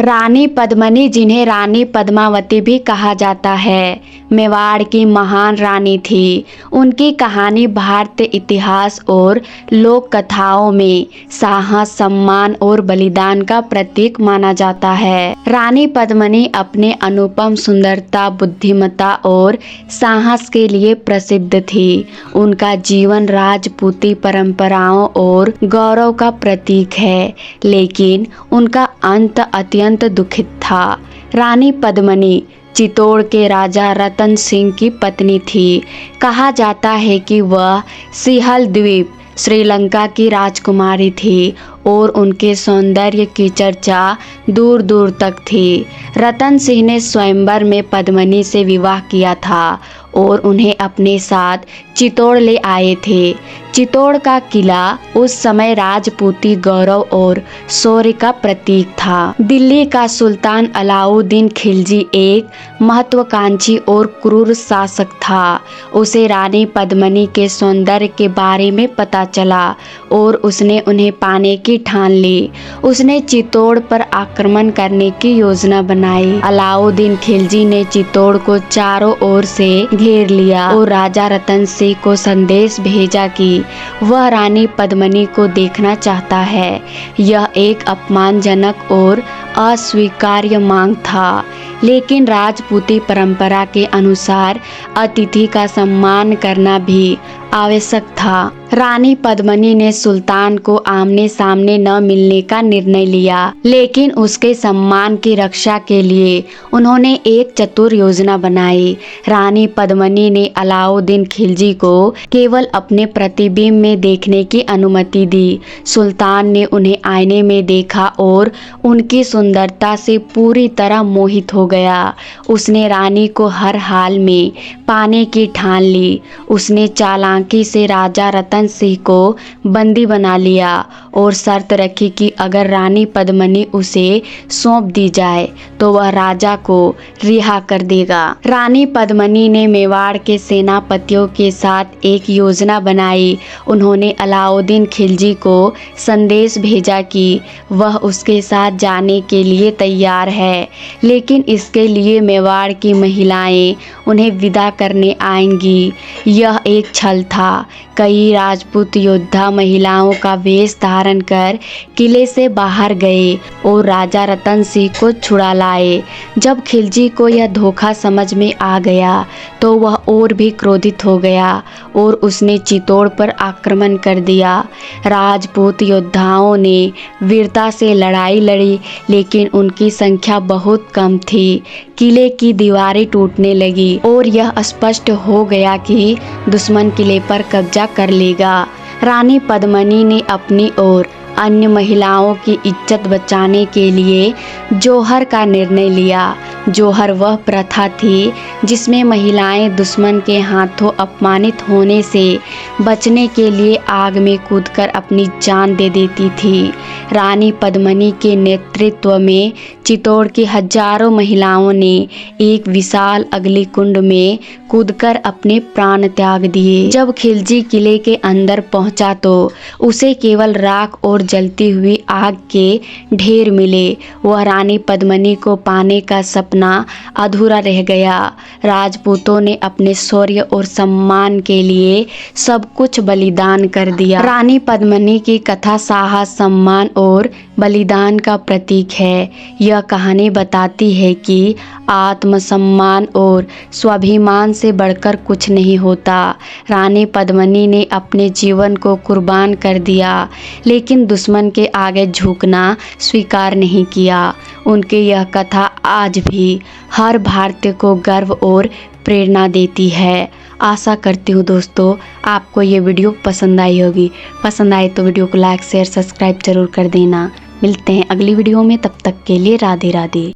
रानी पद्मिनी, जिन्हें रानी पद्मावती भी कहा जाता है, मेवाड़ की महान रानी थी। उनकी कहानी भारतीय इतिहास और लोक कथाओं में साहस, सम्मान और बलिदान का प्रतीक माना जाता है। रानी पद्मिनी अपने अनुपम सुंदरता, बुद्धिमत्ता और साहस के लिए प्रसिद्ध थी। उनका जीवन राजपूती परंपराओं और गौरव का प्रतीक है, लेकिन उनका अंत अत्यंत दुखित था। रानी पद्मिनी चित्तौड़ के राजा रतन सिंह की पत्नी थी। कहा जाता है कि वह सिंहल द्वीप, श्रीलंका की राजकुमारी थी और उनके सौंदर्य की चर्चा दूर दूर तक थी। रतन सिंह ने स्वयंवर में पद्मिनी से विवाह किया था और उन्हें अपने साथ चित्तौड़ ले आए थे। चित्तौड़ का किला उस समय राजपूती गौरव और शौर्य का प्रतीक था। दिल्ली का सुल्तान अलाउद्दीन खिलजी एक महत्वाकांक्षी और क्रूर शासक था। उसे रानी पद्मिनी के सौंदर्य के बारे में पता चला और उसने उन्हें पाने की ठान ली। उसने चित्तौड़ पर आक्रमण करने की योजना बनाई। अलाउद्दीन खिलजी ने चित्तौड़ को चारों ओर से घेर लिया और राजा रतन सिंह को संदेश भेजा कि वह रानी पद्मिनी को देखना चाहता है। यह एक अपमानजनक और अस्वीकार्य मांग था, लेकिन राजपूती परंपरा के अनुसार अतिथि का सम्मान करना भी आवश्यक था। रानी पद्मिनी ने सुल्तान को आमने सामने न मिलने का निर्णय लिया, लेकिन उसके सम्मान की रक्षा के लिए उन्होंने एक चतुर योजना बनाई। रानी पद्मिनी ने अलाउद्दीन खिलजी को केवल अपने प्रतिबिंब में देखने की अनुमति दी। सुल्तान ने उन्हें आईने में देखा और उनकी सुंदरता से पूरी तरह मोहित हो गया। उसने रानी को हर हाल में पाने की ठान ली। उसने चालाकी से राजा रतन सिंह को बंदी बना लिया और शर्त रखी कि अगर रानी पद्मिनी उसे सौंप दी जाए तो वह राजा को रिहा कर देगा। रानी पद्मिनी ने मेवाड़ के सेनापतियों के साथ एक योजना बनाई। उन्होंने अलाउद्दीन खिलजी को संदेश भेजा कि वह उसके साथ जाने के लिए तैयार है, लेकिन इसके लिए मेवाड़ की महिलाएं उन्हें विदा करने आएंगी। यह एक छल था। कई राजपूत योद्धा महिलाओं का वेश धारण कर किले से बाहर गए और राजा रतन सिंह को छुड़ा लाए। जब खिलजी को यह धोखा समझ में आ गया तो वह और भी क्रोधित हो गया और उसने चित्तौड़ पर आक्रमण कर दिया। राजपूत योद्धाओं ने वीरता से लड़ाई लड़ी, लेकिन उनकी संख्या बहुत कम थी। किले की दीवारें टूटने लगी और यह स्पष्ट हो गया कि दुश्मन किले पर कब्जा कर लेगा। रानी पद्मिनी ने अपनी और अन्य महिलाओं की इज्जत बचाने के लिए जौहर का निर्णय लिया। जौहर वह प्रथा थी जिसमें महिलाएं दुश्मन के हाथों अपमानित होने से बचने के लिए आग में कूदकर अपनी जान दे देती थी। रानी पद्मिनी के नेतृत्व में चित्तौड़ की हजारों महिलाओं ने एक विशाल अग्निकुंड में कूदकर अपने प्राण त्याग दिए। जब खिलजी किले के अंदर पहुंचा तो उसे केवल राख और जलती हुई आग के ढेर मिले। वह रानी पद्मिनी को पाने का सपना अधूरा रह गया। राजपूतों ने अपने शौर्य और सम्मान के लिए सब कुछ बलिदान कर दिया। रानी पद्मिनी की कथा साहस, सम्मान और बलिदान का प्रतीक है। यह कहानी बताती है कि आत्मसम्मान और स्वाभिमान से बढ़कर कुछ नहीं होता। रानी पद्मिनी ने अपने जीवन को कुर्बान कर दिया, लेकिन दुश्मन के आगे झुकना स्वीकार नहीं किया। उनकी यह कथा आज भी हर भारतीय को गर्व और प्रेरणा देती है। आशा करती हूँ दोस्तों आपको ये वीडियो पसंद आई होगी। पसंद आए तो वीडियो को लाइक, शेयर, सब्सक्राइब जरूर कर देना। मिलते हैं अगली वीडियो में, तब तक के लिए राधे राधे।